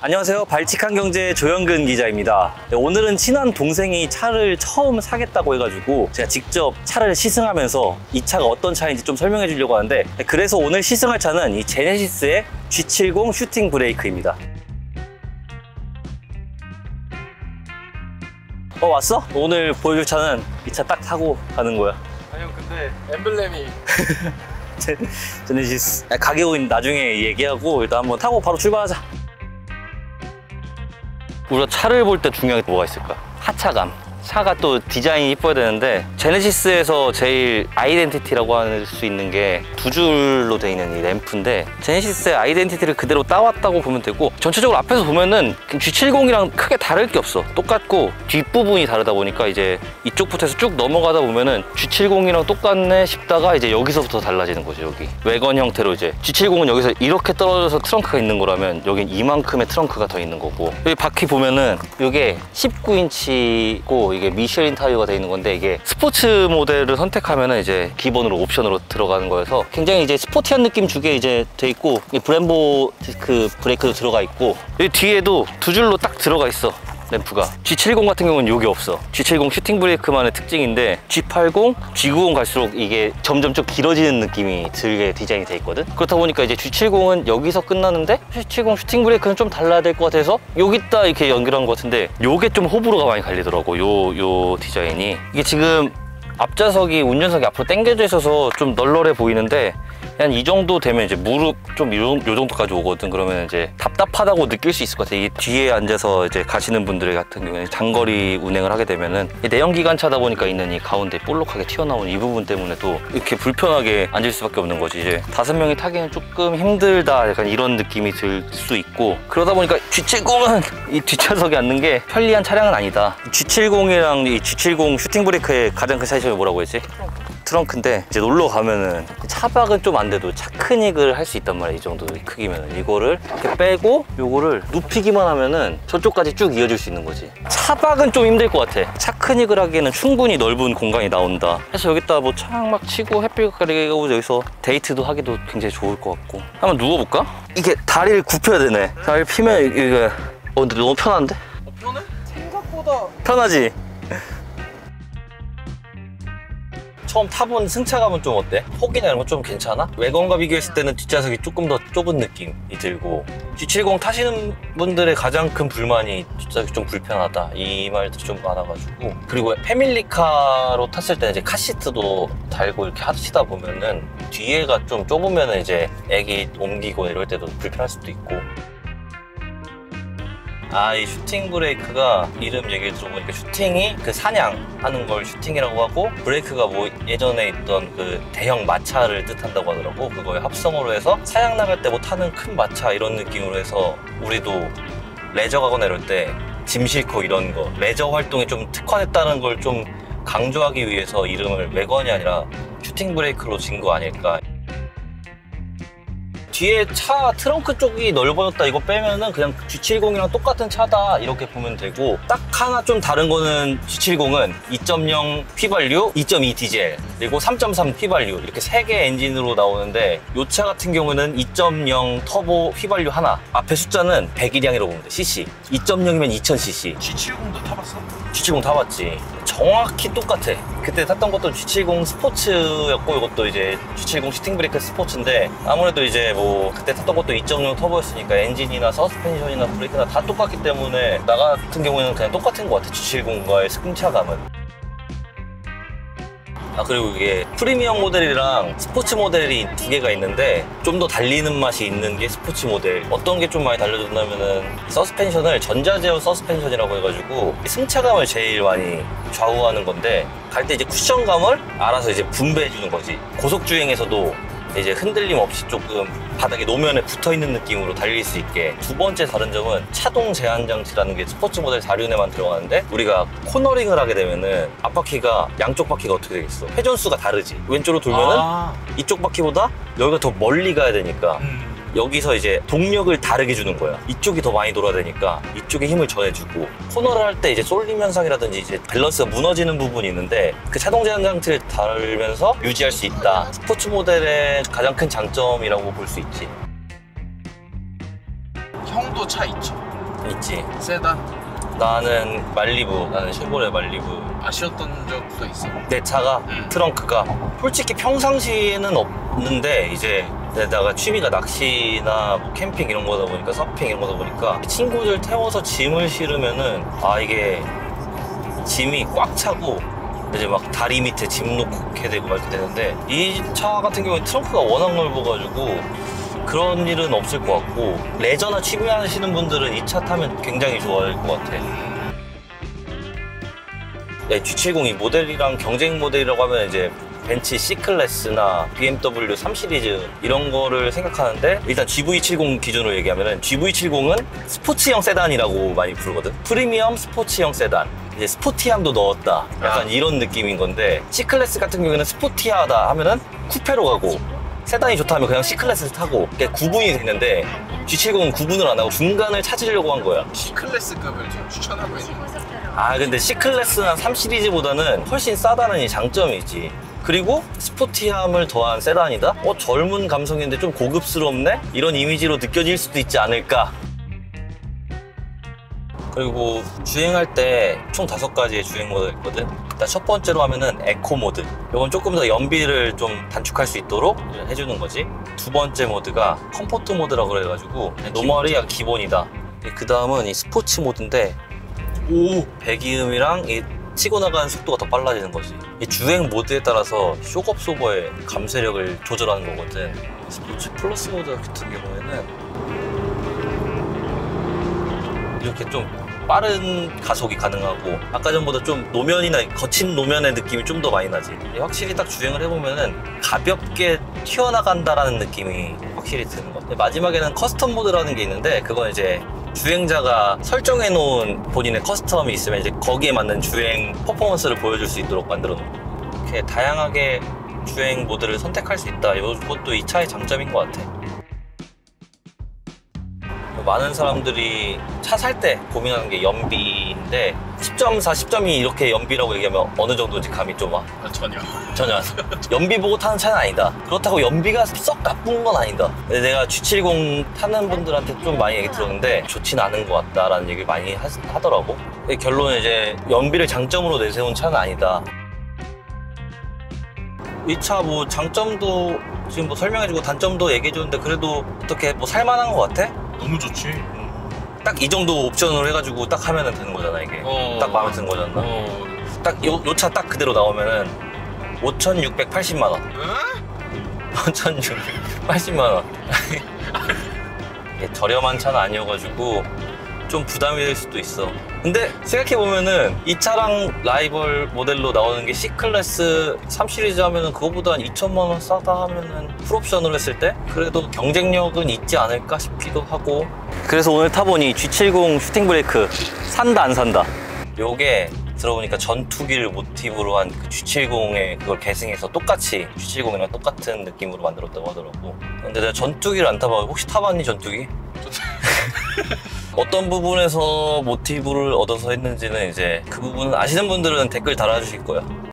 안녕하세요. 발칙한경제 조영근 기자입니다. 오늘은 친한 동생이 차를 처음 사겠다고 해가지고 제가 직접 차를 시승하면서 이 차가 어떤 차인지 좀 설명해 주려고 하는데, 그래서 오늘 시승할 차는 이 제네시스의 G70 슈팅 브레이크입니다. 왔어? 오늘 보여줄 차는 이 차 딱 타고 가는 거야. 아니요, 근데 엠블렘이 제네시스. 가격은 나중에 얘기하고 일단 한번 타고 바로 출발하자. 우리가 차를 볼 때 중요한 게 뭐가 있을까? 하차감. 차가 또 디자인이 이뻐야 되는데, 제네시스에서 제일 아이덴티티라고 할 수 있는 게 두 줄로 되어 있는 이 램프인데, 제네시스의 아이덴티티를 그대로 따왔다고 보면 되고, 전체적으로 앞에서 보면은 G70이랑 크게 다를 게 없어. 똑같고 뒷부분이 다르다 보니까 이제 이쪽부터 해서 쭉 넘어가다 보면은 G70이랑 똑같네 싶다가 이제 여기서부터 달라지는 거죠. 여기 외건 형태로 이제 G70은 여기서 이렇게 떨어져서 트렁크가 있는 거라면 여긴 이만큼의 트렁크가 더 있는 거고, 여기 바퀴 보면은 이게 19인치고 이게 미쉐린 타이어가 되어 있는 건데, 이게 스포츠 모델을 선택하면은 이제 기본으로 옵션으로 들어가는 거여서 굉장히 이제 스포티한 느낌 주게 이제 돼 있고, 브렘보 그 브레이크도 들어가 있고, 여기 뒤에도 두 줄로 딱 들어가 있어. 램프가 G70 같은 경우는 여기 없어. G70 슈팅 브레이크만의 특징인데, G80, G90 갈수록 이게 점점 좀 길어지는 느낌이 들게 디자인이 돼 있거든. 그렇다 보니까 이제 G70은 여기서 끝나는데 G70 슈팅 브레이크는 좀 달라야 될 것 같아서 여기다 이렇게 연결한 것 같은데, 요게 좀 호불호가 많이 갈리더라고. 요 디자인이. 이게 지금 앞좌석이 운전석이 앞으로 당겨져 있어서 좀 널널해 보이는데, 한 이 정도 되면 이제 무릎 좀 요 정도까지 오거든. 그러면 이제 답답하다고 느낄 수 있을 것 같아. 이 뒤에 앉아서 이제 가시는 분들 같은 경우에 장거리 운행을 하게 되면은 내연기관차다 보니까 있는 이 가운데 볼록하게 튀어나온 이 부분 때문에 또 이렇게 불편하게 앉을 수밖에 없는 거지. 이제 5명이 타기는 조금 힘들다, 약간 이런 느낌이 들 수 있고, 그러다 보니까 G70은 이 뒷좌석에 앉는 게 편리한 차량은 아니다. G70이랑 이 G70 슈팅 브레이크의 가장 큰 차이점이 뭐라고 했지? 트렁크인데, 이제 놀러 가면은 차박은 좀 안 돼도 차크닉을 할 수 있단 말이야. 이 정도 크기면은 이거를 이렇게 빼고 요거를 눕히기만 하면은 저쪽까지 쭉 이어질 수 있는 거지. 차박은 좀 힘들 것 같아. 차크닉을 하기에는 충분히 넓은 공간이 나온다. 그래서 여기다 뭐 창 막 치고 햇빛 가리고 여기서 데이트도 하기도 굉장히 좋을 것 같고. 한번 누워볼까? 이게 다리를 굽혀야 되네. 다리를 피면 이게 근데 너무 편한데? 편해? 생각보다 편하지? 처음 타본 승차감은 좀 어때? 폭이나 이런 거 좀 괜찮아? 외관과 비교했을 때는 뒷좌석이 조금 더 좁은 느낌이 들고, G70 타시는 분들의 가장 큰 불만이 뒷좌석이 좀 불편하다, 이 말들이 좀 많아가지고. 그리고 패밀리카로 tas을 때 이제 카시트도 달고 이렇게 하시다 보면은 뒤에가 좀 좁으면은 이제 애기 옮기고 이럴 때도 불편할 수도 있고. 이 슈팅 브레이크가 이름 얘기를 들어보니까 슈팅이 그 사냥하는 걸 슈팅이라고 하고, 브레이크가 뭐 예전에 있던 그 대형 마차를 뜻한다고 하더라고. 그거에 합성어로 해서 사냥 나갈 때 뭐 타는 큰 마차 이런 느낌으로 해서, 우리도 레저 가거나 이럴 때 짐 싣고 이런 거 레저 활동에 좀 특화됐다는 걸 좀 강조하기 위해서 이름을 외건이 아니라 슈팅 브레이크로 진 거 아닐까. 뒤에 차 트렁크 쪽이 넓어졌다, 이거 빼면은 그냥 G70이랑 똑같은 차다 이렇게 보면 되고, 딱 하나 좀 다른 거는 G70은 2.0 휘발유, 2.2 디젤, 그리고 3.3 휘발유, 이렇게 3개 엔진으로 나오는데, 이 차 같은 경우는 2.0 터보 휘발유 하나, 앞에 숫자는 100일량이라고 보면 돼. cc 2.0이면 2000cc. G70도 타봤어? G70 타봤지. 정확히 똑같아. 그때 탔던 것도 G70 스포츠였고, 이것도 이제 G70 슈팅 브레이크 스포츠인데, 아무래도 이제 뭐 그때 탔던 것도 2.0 터보였으니까 엔진이나 서스펜션이나 브레이크나 다 똑같기 때문에 나 같은 경우에는 그냥 똑같은 것 같아. G70과의 승차감은. 그리고 이게 프리미엄 모델이랑 스포츠 모델이 2개가 있는데, 좀 더 달리는 맛이 있는 게 스포츠 모델. 어떤 게 좀 많이 달려준다면은, 서스펜션을 전자제어 서스펜션이라고 해가지고 승차감을 제일 많이 좌우하는 건데, 갈 때 이제 쿠션감을 알아서 이제 분배해주는 거지. 고속주행에서도 이제 흔들림 없이 조금 바닥에 노면에 붙어있는 느낌으로 달릴 수 있게. 두 번째 다른 점은 차동 제한 장치라는 게 스포츠 모델 4륜에만 들어가는데, 우리가 코너링을 하게 되면은 앞바퀴가, 양쪽 바퀴가 어떻게 되겠어? 회전수가 다르지. 왼쪽으로 돌면은 이쪽 바퀴보다 여기가 더 멀리 가야 되니까 여기서 이제 동력을 다르게 주는 거야. 이쪽이 더 많이 돌아야 되니까 이쪽에 힘을 전해주고, 코너를 할 때 이제 쏠림 현상이라든지 이제 밸런스가 무너지는 부분이 있는데, 그 차동 제한 장치를 달면서 유지할 수 있다. 스포츠 모델의 가장 큰 장점이라고 볼 수 있지. 형도 차 있죠? 있지. 세단 나는 말리부, 나는 쉐보레 말리부. 아쉬웠던 적도 있어? 내 차가 트렁크가 솔직히 평상시에는 없는데 이제 내가 취미가 낚시나 뭐 캠핑 이런 거다 보니까 서핑 이런 거다 보니까 친구들 태워서 짐을 실으면은 이게 짐이 꽉 차고 이제 막 다리 밑에 짐 놓고 이렇게 되고 막 이렇게 되는데 이 차 같은 경우에 트렁크가 워낙 넓어가지고 그런 일은 없을 것 같고 레저나 취미 하시는 분들은 이 차 타면 굉장히 좋아할 것 같아. G70이 모델이랑 경쟁 모델이라고 하면 이제 벤츠 C클래스나 BMW 3 시리즈 이런 거를 생각하는데 일단 GV70 기준으로 얘기하면 GV70은 스포츠형 세단이라고 많이 부르거든. 프리미엄 스포츠형 세단. 이제 스포티함도 넣었다. 약간 이런 느낌인 건데 C클래스 같은 경우에는 스포티하다 하면은 쿠페로 가고 세단이 좋다 하면 그냥 C클래스를 타고 구분이 되는데 G70은 구분을 안 하고 중간을 찾으려고 한 거야. C클래스급을 지금 추천하고 있는 거야. 근데 C클래스나 3 시리즈보다는 훨씬 싸다는 이 장점이 있지. 그리고 스포티함을 더한 세단이다? 젊은 감성인데 좀 고급스럽네? 이런 이미지로 느껴질 수도 있지 않을까. 그리고 주행할 때 총 5가지의 주행 모드가 있거든. 일단 첫 번째로 하면은 에코 모드. 이건 조금 더 연비를 좀 단축할 수 있도록 해주는 거지. 두 번째 모드가 컴포트 모드라고 그래가지고 노멀이 기본이다. 그 다음은 이 스포츠 모드인데 배기음이랑 이 치고 나가는 속도가 더 빨라지는 거지. 이 주행 모드에 따라서 쇼크업소버의 감쇄력을 조절하는 거거든. 스포츠 플러스 모드 같은 경우에는 이렇게 좀 빠른 가속이 가능하고 아까 전보다 좀 노면이나 거친 노면의 느낌이 좀 더 많이 나지. 확실히 딱 주행을 해보면은 가볍게 튀어나간다라는 느낌이 확실히 드는 것 같아. 마지막에는 커스텀 모드라는 게 있는데 그건 이제 주행자가 설정해 놓은 본인의 커스텀이 있으면 이제 거기에 맞는 주행 퍼포먼스를 보여줄 수 있도록 만들어 놓은 거예요. 이렇게 다양하게 주행 모드를 선택할 수 있다. 이것도 이 차의 장점인 것 같아. 많은 사람들이 차 살 때 고민하는 게 연비인데 10.4, 10.2 이렇게 연비라고 얘기하면 어느 정도인지 감이 좀 와? 전혀. 전혀 안 와. 연비 보고 타는 차는 아니다. 그렇다고 연비가 썩 나쁜 건 아니다. 근데 내가 G70 타는 분들한테 좀 많이 얘기 들었는데 좋진 않은 것 같다라는 얘기를 많이 하더라고. 결론은 이제 연비를 장점으로 내세운 차는 아니다. 이 차 뭐 장점도 지금 뭐 설명해주고 단점도 얘기해줬는데 그래도 어떻게 뭐 살만한 것 같아? 너무 좋지. 딱 이 정도 옵션으로 해가지고 딱 하면은 되는 거잖아 이게. 딱 마음에 드는 거잖아. 딱 요 차 딱 그대로 나오면은 5,680만 원. 5,680만 원. 이게 저렴한 차는 아니어가지고 좀 부담이 될 수도 있어. 근데 생각해보면은 이 차랑 라이벌 모델로 나오는 게 C클래스 3 시리즈 하면은 그거보다 한 2천만 원 싸다 하면은 풀옵션으로 했을 때 그래도 경쟁력은 있지 않을까 싶기도 하고. 그래서 오늘 타보니 G70 슈팅 브레이크 산다 안 산다. 요게 들어보니까 전투기를 모티브로 한 그 G70의 그걸 계승해서 똑같이 G70이랑 똑같은 느낌으로 만들었다고 하더라고. 근데 내가 전투기를 안 타봐. 혹시 타봤니 전투기? 어떤 부분에서 모티브를 얻어서 했는지는 이제 그 부분은 아시는 분들은 댓글 달아주실 거야.